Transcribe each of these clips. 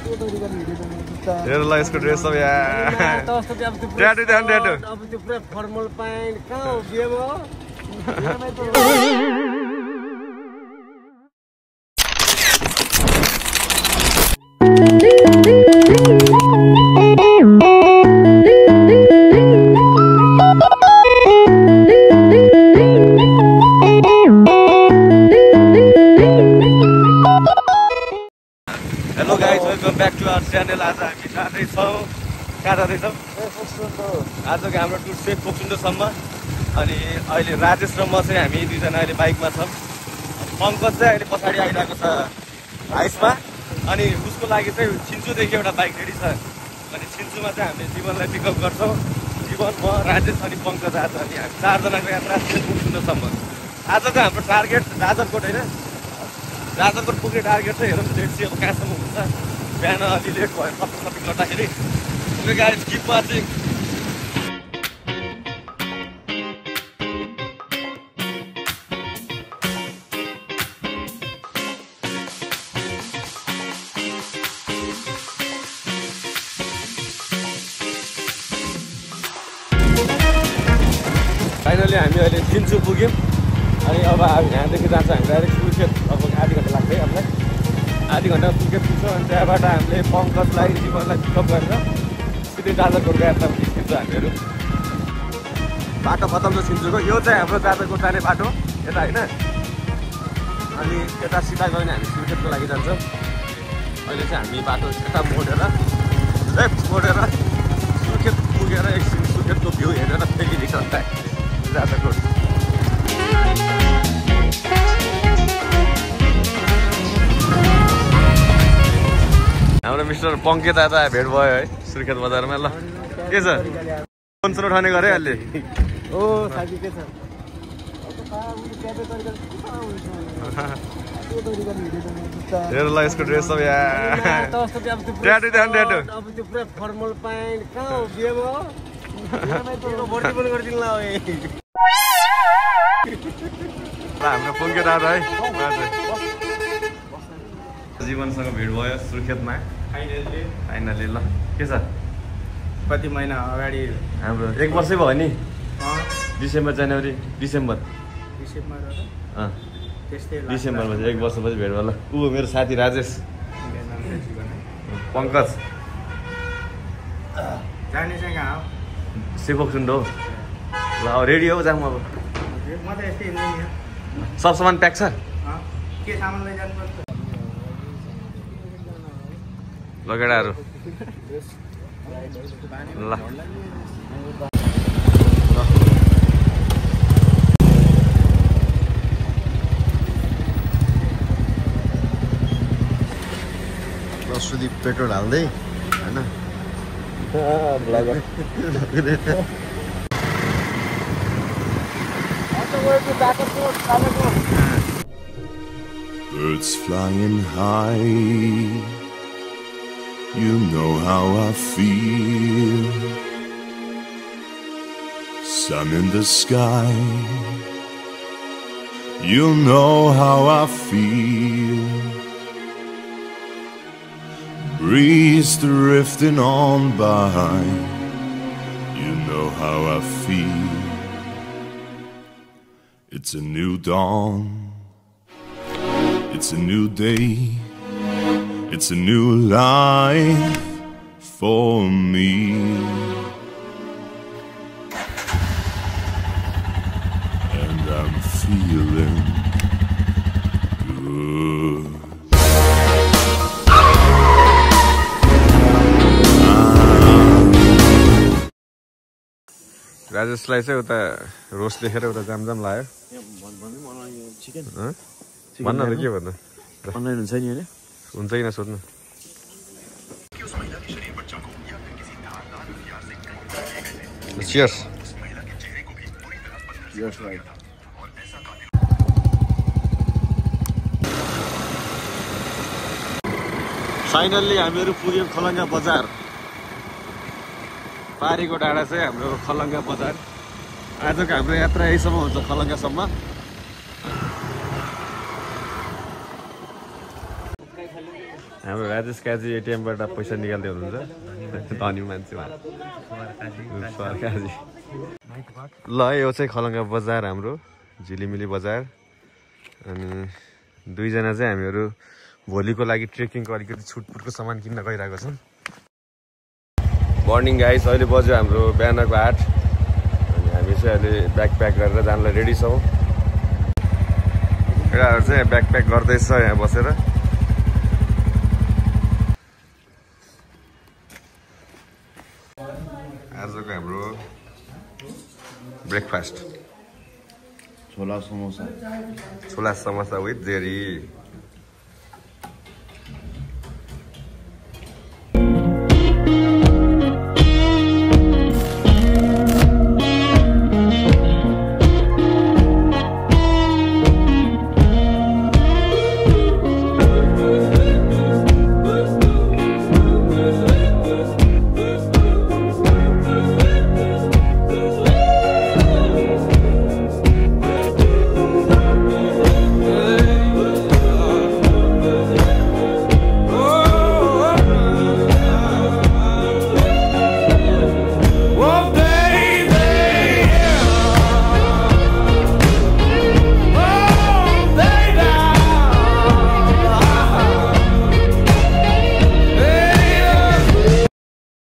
हेर ल यसको ड्रेस सब यहाँ ट्याटु ध्यान ट्याटु अब त्यो पुरा फर्मल प्यान्ट कहाँ हो बिहेमा हो hello guys welcome back to our channel. आज हामी जाँदैछौँ कहाँ जाँदैछौँ आजको हाम्रो टुर चाहिँ पोखसुन्डोसम्म। अनि अहिले राजेश र म चाहिँ हामी दुईजना अहिले बाइकमा छौँ। पङ्कज चाहिँ अहिले पछाडि आइरहेको छ हाइसमा। अनि उसको लागि चाहिँ छिन्चुदेखि एउटा बाइक रेडी छ। अनि छिन्चुमा चाहिँ हामीले जीवनलाई पिकअप गर्छौँ। जीवन, म, राजेश अनि पङ्कज आज। अनि हामी चारजनाको यात्रा छ पोखसुन्डोसम्म। आजको हाम्रो टार्गेट जाजरकोट होइन, जाजरकोट पुग्ने टार्गेट चाहिँ हेरौँ लेट चाहिँ अब कहाँसम्म हुन्छ। बिहान अलि लेट भयो सपिङ गर्दाखेरि। गाडी किप वाचिङ। फाइनली हामी अहिले छिन्चु पुग्यौँ। अनि अब यहाँदेखि जान्छ हामी डाइरेक्ट सुर्खेत। अब आधी घन्टा लाग्छ है हामीलाई। आधी घन्टा सुर्खेत पुग्छौँ। अनि त्यहाँबाट हामीले पङ्कजलाई जीवनलाई पिकअप गरेर सिधै जाजरकोटको यात्रा निस्किन्छ हामीहरू। बाटो खतम छ छिन्चुको। यो चाहिँ हाम्रो जाजरकोट जाने बाटो यता होइन। अनि यता सिधा गयो भने हामी सुर्खेतको लागि जान्छौँ। अहिले चाहिँ हामी बाटो यता मोडेर लेफ्ट मोडेर सुर्खेत पुगेर एकछिन सुर्खेतको भ्यू हेरेर फेरि निस्कन्छ जाजरकोट। हाम्रो मिस्टर पङ्के दादा भेट भयो है सुर्खेत बजारमा। ल के छ फोन सुन उठाउने गरे अहिले। ओ साथी के छ हेर ल यसको ड्रेस सब यहाँ ट्याटु ध्यान ट्याटु अब त्यो पुरा फर्मल प्यान्ट कहाँ हो बिहेमा हो बडी पनि गरिदिनु ल हाम्रो पङ्के दादा है। जीवनसँग भेट भयो सुर्खेतमा फाइनली। ल के छ कति महिना अगाडि हाम्रो 1 वर्षै भयो नि। डिसेम्बर जनवरी डिसेम्बरमा चाहिँ 1 वर्षपछि भेट भयो। ल ऊ मेरो साथी राजेश, पङ्कज जाने चाहिँ कहाँ हो पोखसुन्डो। ल अब रेडी हो जाऊँ। अब म त यस्तै हिँड्दैन सब सामान प्याक छ। के सामान लैजानुपर्छ लगेडाहरू। ल सुदीप पेट्रोल हाल्दै होइन। Birds flying high, you know how I feel. Sun in the sky, you know how I feel. Breeze drifting on by, you know how I feel. It's a new dawn, it's a new day, it's a new life for me. And I'm feeling good. राजेशलाई चाहिँ उता roast देखेर उता जामजाम लाग्यो। भन्न त के भन्नु online हुन्छ नि होइन। हुन्छ कि नसोध्नु। चियर्स। फाइनल्ली हामीहरू पुग्यौँ खलङ्गा बजार। पारीको डाँडा चाहिँ हाम्रो खलङ्गा बजार। आजको हाम्रो यात्रा यहीसम्म हुन्छ, खलङ्गासम्म। हाम्रो राजेश काजी एटिएमबाट पैसा निकाल्दै हुनुहुन्छ धनी मान्छे काजी। ल यो चाहिँ खलङ्गा बजार हाम्रो झिलिमिली बजार। अनि दुईजना चाहिँ हामीहरू भोलिको लागि ट्रेकिङको अलिकति छुटपुटको सामान किन्न गइरहेको छौँ। मर्निङ गाइस, अहिले बज्यो हाम्रो बिहानको 8। अनि हामी चाहिँ अहिले ब्याग प्याक गरेर जानलाई रेडी छौँ। केटाहरू चाहिँ ब्याग प्याक गर्दैछ यहाँ बसेर। आजको हाम्रो ब्रेकफास्ट छोला समोसा विथ जेरी।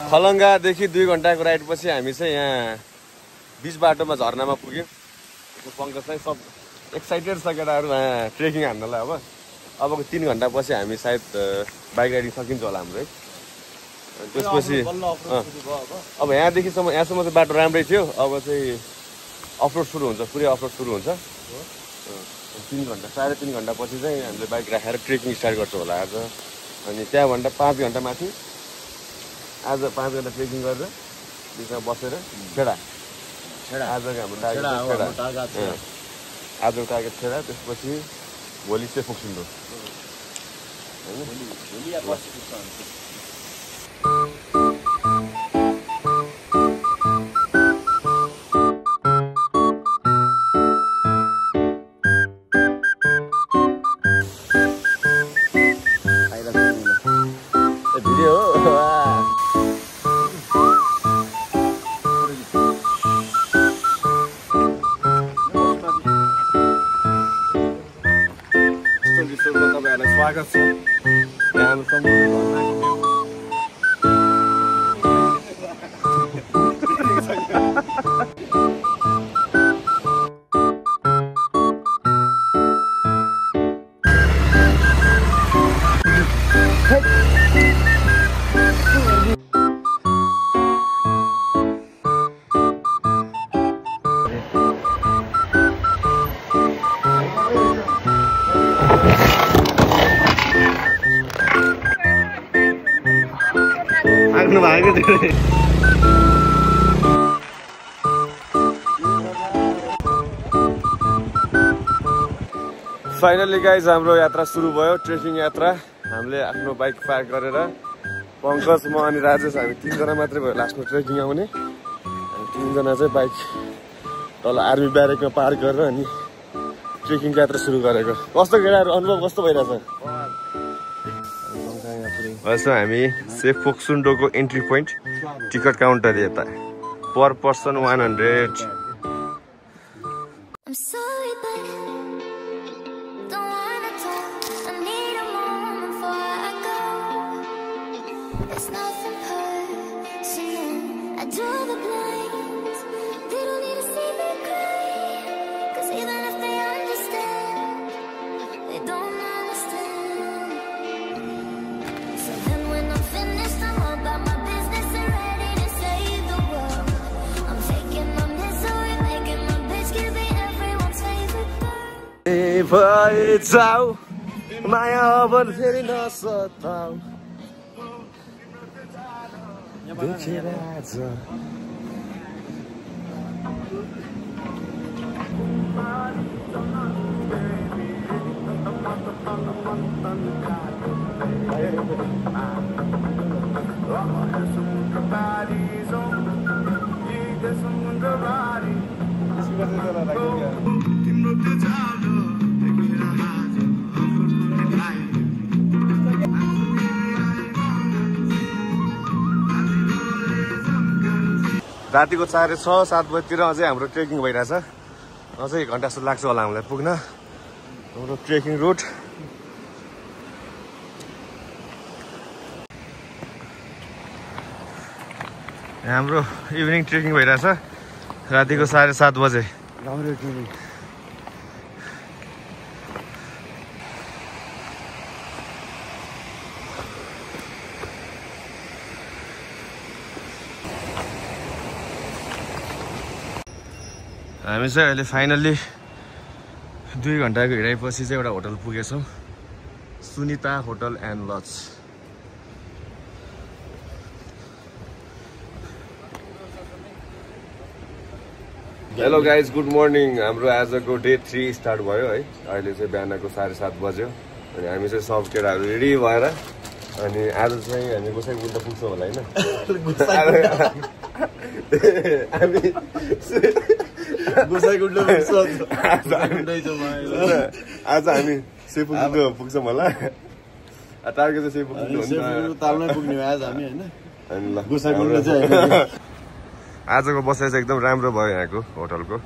खलङ्गादेखि 2 घन्टाको राइड पछि हामी चाहिँ यहाँ बिच बाटोमा झरनामा पुग्यौँ। पङ्कज चाहिँ सब एक्साइटेड छ केटाहरू ट्रेकिङ हान्नलाई। अबको 3 घन्टा पछि हामी सायद बाइक राइडिङ सकिन्छ होला हाम्रो है। त्यसपछि अब यहाँसम्म चाहिँ बाटो राम्रै थियो। अब चाहिँ अफरोड सुरु हुन्छ, पुरै अफरोड सुरु हुन्छ। 3 घन्टा 3.5 घन्टा पछि चाहिँ हामीले बाइक राखेर ट्रेकिङ स्टार्ट गर्छौँ होला आज। अनि त्यहाँभन्दा 5 घन्टा माथि आज 5 घन्टा ट्रेकिङ गरेर बिचमा बसेर छेडा आजको हाम्रो आजको टार्गेट छेडा। त्यसपछि भोलि चाहिँ फोक्सुन्डो भिडियो हो। स्वागत छ हाम्रो फाइनली गाइज हाम्रो यात्रा सुरु भयो, ट्रेकिङ यात्रा। हामीले आफ्नो बाइक पार्क गरेर पङ्कज, म अनि राजेश हामी 3 जना मात्रै भयो लास्टमा ट्रेकिङ आउने। हामी 3 जना चाहिँ बाइक तल आर्मी ब्यारेकमा पार्क गरेर अनि ट्रेकिङ यात्रा सुरु गरेको। कस्तो केटाहरू अनुभव कस्तो भइरहेछ? हामी सेफ फोक्सुन्डोको एन्ट्री पोइन्ट टिकट काउन्टर यता पर पर्सन 100। जाऊ माया अब फेरि नसताऊ देखेर आज रातिको 6:30-7 बजीतिर अझै हाम्रो ट्रेकिङ भइरहेछ। अझै 1 घन्टा जस्तो लाग्छ होला हामीलाई पुग्न हाम्रो ट्रेकिङ रुट। हाम्रो इभिनिङ ट्रेकिङ भइरहेछ रातिको 7:30 बजे। राम्रो ट्रेनिङ। हामी चाहिँ अहिले फाइनल्ली 2 घन्टाको हिँडाइपछि चाहिँ एउटा होटल पुगेछौँ, Sunita hotel and lodge. Hello guys, good morning. हाम्रो आजको डे 3 स्टार्ट भयो है। अहिले चाहिँ बिहानको 7:30 बज्यो अनि हामी चाहिँ सब केटाहरू रेडी भएर अनि आज चाहिँ हामी गोसाइँकुण्ड पुग्छौँ होला होइन। हामी आज हामी सेपुकुण्ड पुग्छौँ होला। टार्गेट चाहिँ सेपुकुण्ड तालमै पुग्ने हो आज हामी होइन। अनि ल गोसाइँकुण्ड चाहिँ आजको बसाइ चाहिँ एकदम राम्रो भयो यहाँको होटलको।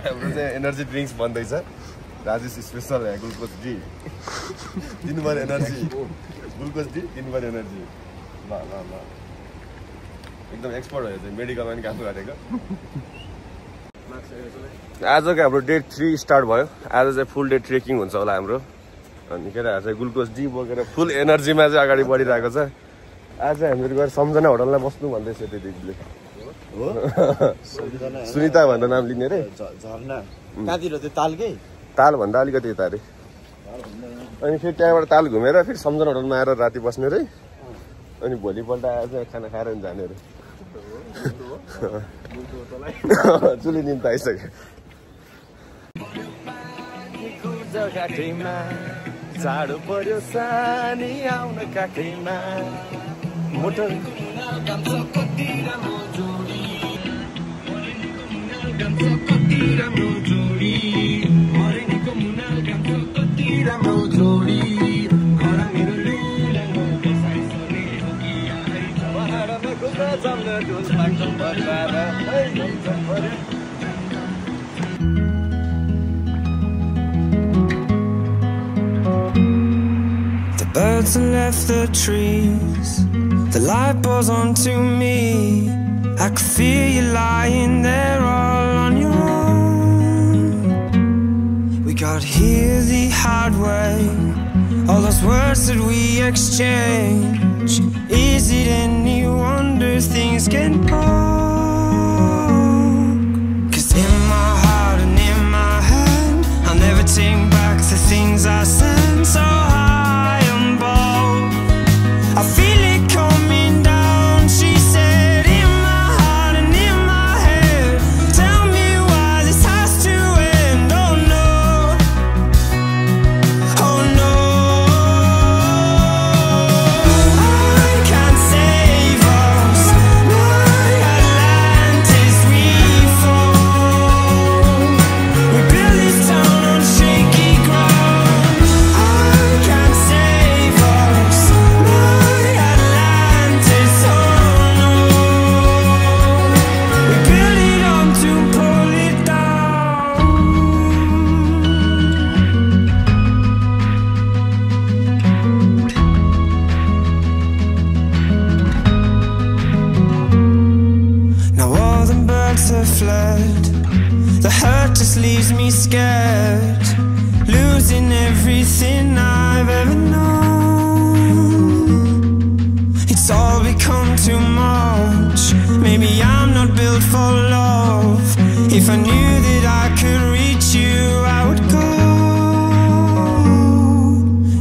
हाम्रो चाहिँ एनर्जी ड्रिङ्क्स बन्दैछ। राजेश स्पेसल यहाँ ग्लुकोज डी दिनुभयो एनर्जी, ग्लुकोज डी दिनुभयो एनर्जी। ल ल ल एकदम एक्सपर्ट भयो चाहिँ, मेडिकलमा पनि काम गरेको। आजको हाम्रो डे 3 स्टार्ट भयो। आज चाहिँ फुल डे ट्रेकिङ हुन्छ होला हाम्रो। अनि केटाहरू चाहिँ ग्लुकोज डी बोकेर फुल एनर्जीमा चाहिँ अगाडि बढिरहेको छ। आज हामीहरू गएर सम्झना होटलमा बस्नु भन्दैछ त्यो दिदीले। हो सुनिता भनेर नाम लिने रे। झरना कहाँतिर त्यो तालकै तालभन्दा अलिकति यता अरे। अनि फेरि त्यहाँबाट ताल घुमेर फेरि सम्झना होटलमा आएर राति बस्ने रे। अनि भोलिपल्ट आएर चाहिँ खाना खाएर पनि जाने रे। चुली दिन त आइसक्यो। जाडो पर्यो सानी आउन काखैमा motor Birds have left the trees, the light pours onto me. I could feel you lying there all on your own. We got here the hard way, all those words that we exchange. Is it any wonder things can broke? 'Cause in my heart and in my head, I'll never take back the things I said. So I feel it coming down, she said, in my heart and in my head. Tell me why this has to end. Oh no, oh no. I can't save us, my Atlantis we fall. We build this town on shaky ground. I can't save us, fled. The hurt just leaves me scared, losing everything I've ever known. It's all become too much. Maybe I'm not built for love. If I knew that I could reach you, I would go.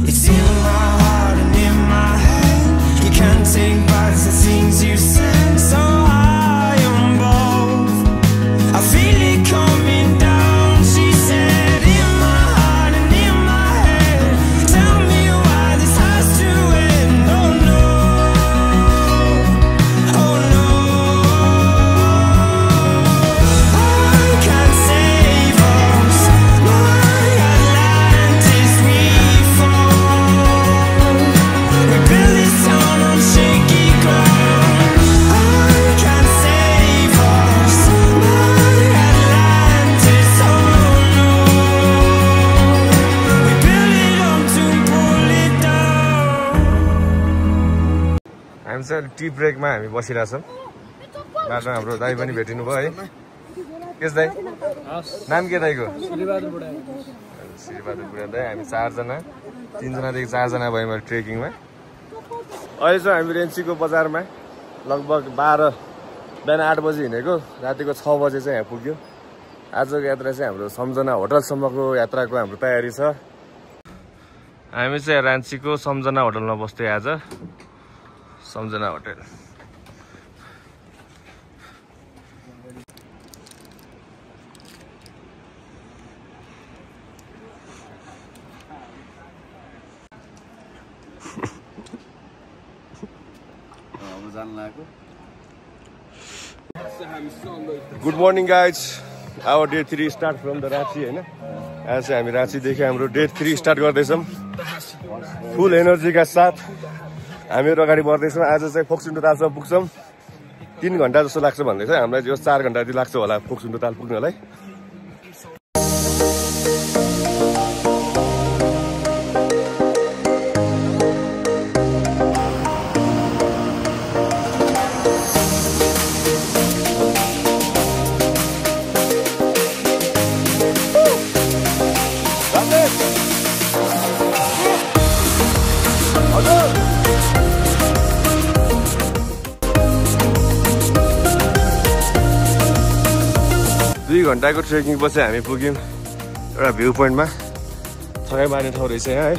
It's in my heart and in my head. You can't take back the things you said. So I feel it coming down, she said. हामी चाहिँ T ब्रेकमा हामी बसिरहेछौँ बाटोमा हाम्रो दाइ पनि भेटिनु भयो है case दाइ नाम के दाइको श्रीबहादुर बुढा दाइ हामी 4 जना 3 जनादेखि 4 जना भयौँ मैले ट्रेकिङमा अहिले चाहिँ हामी रेन्सीको बजारमा लगभग 12 बिहान 8 बजी हिँडेको रातिको 6 बजे चाहिँ यहाँ पुग्यो आजको यात्रा चाहिँ हाम्रो सम्झना होटलसम्मको यात्राको हाम्रो तयारी छ हामी चाहिँ रान्चीको सम्झना होटलमा बस्थ्यौँ आज Samjhana hotel good morning guys our day 3 start from the Ranchi होइन आज चाहिँ हामी राँचीदेखि हाम्रो डे 3 स्टार्ट गर्दैछौँ फुल एनर्जीका साथ हामीहरू अगाडि बढ्दैछौँ आज चाहिँ फोक्सुन्डो तालसम्म पुग्छौँ 3 घन्टा जस्तो लाग्छ भन्दैछ हामीलाई जो 4 घन्टा जति लाग्छ होला फोक्सुन्डो ताल पुग्नलाई घन्टाको ट्रेकिङ पछि हामी पुग्यौँ एउटा भ्यू पोइन्टमा थकाइ मार्ने ठाउँ रहेछ यहाँ है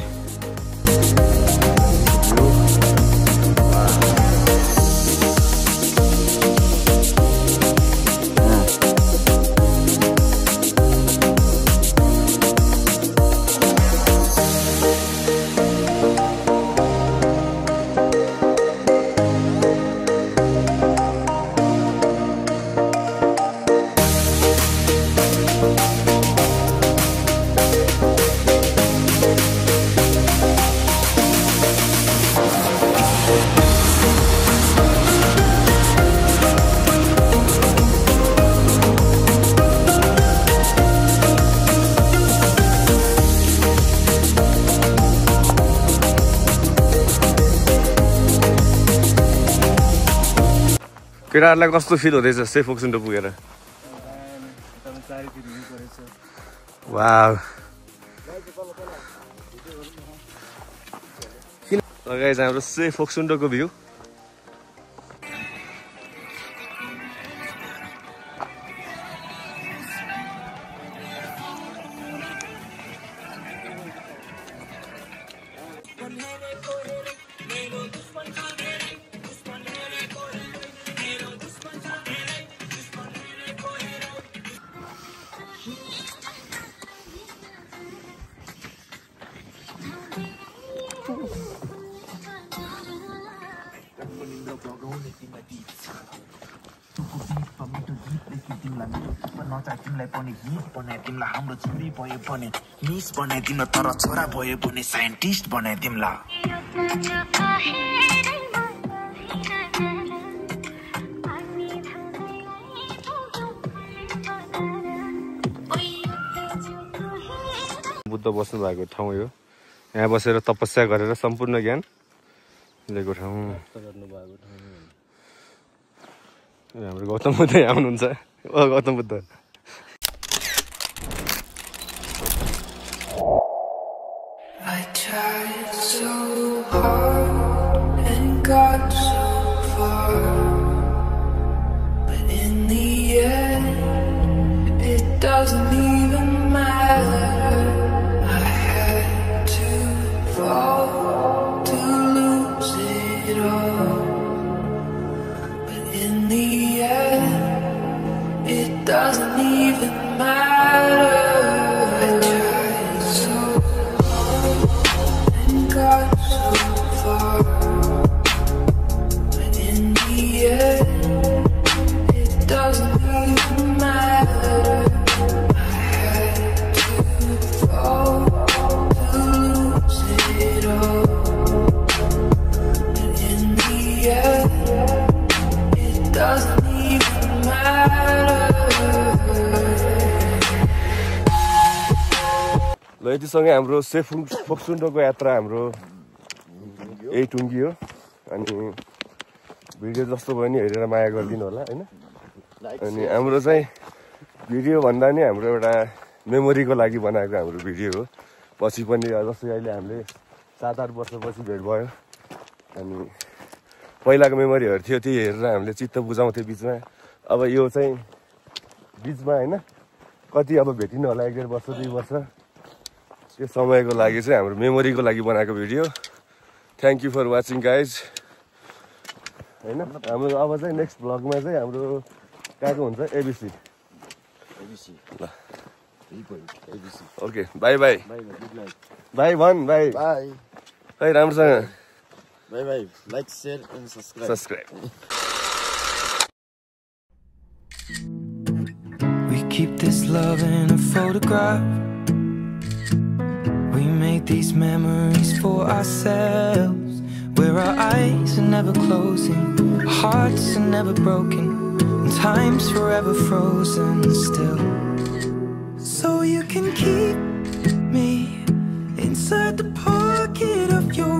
केटाहरूलाई कस्तो फिल हुँदैछ से फोक्सुन्डो पुगेर वाउ गाइस हाम्रो से फोक्सुन्डोको भ्यू तिमीलाई हाम्रो छोरी भयो भने मिस बनाइदिनु तर छोरा भयो भने साइन्टिस्ट बनाइदिउँला बुद्ध बस्नु भएको ठाउँ यो यहाँ बसेर तपस्या गरेर सम्पूर्ण ज्ञान लिएको ठाउँ हाम्रो गौतम बुद्ध यहाँ आउनुहुन्छ Gautam Buddha I tried so hard and got so far, but in the end, it doesn't even matter. I had to fall to lose it all, but in the end, it doesn't even matter. I tried so got so far, but in the end, it doesn't even matter. I had to fall to lose it all, but in the end, it doesn't even matter. ल यतिसँगै हाम्रो फोक्सुन्डोको यात्रा हाम्रो यही टुङ्गियो अनि video जस्तो भयो नि हेरेर माया गरिदिनु होला होइन। अनि हाम्रो चाहिँ भिडियो भन्दा नि हाम्रो एउटा मेमोरीको लागि बनाएको हाम्रो भिडियो हो। पछि पनि जस्तै अहिले हामीले 7-8 वर्षपछि भेट भयो अनि पहिलाको मेमोरीहरू थियो त्यो हेरेर हामीले चित्त बुझाउँथ्यो बिचमा। अब यो चाहिँ बिचमा होइन कति अब भेटिनु होला 1-1.5 वर्ष 2 वर्ष त्यो समयको लागि चाहिँ हाम्रो मेमोरीको लागि बनाएको video. Thank you for watching guys होइन। हाम्रो अब चाहिँ नेक्स्ट भ्लगमा चाहिँ हाम्रो कहाँको हुन्छ एबिसी ल ओके बाई बाई बाई भन बाई खै राम्रोसँग by by like share and subscribe We keep this love in a photograph. We made these memories for ourselves, where our eyes are never closing, our hearts are never broken, and time's forever frozen still. So you can keep me inside the pocket of your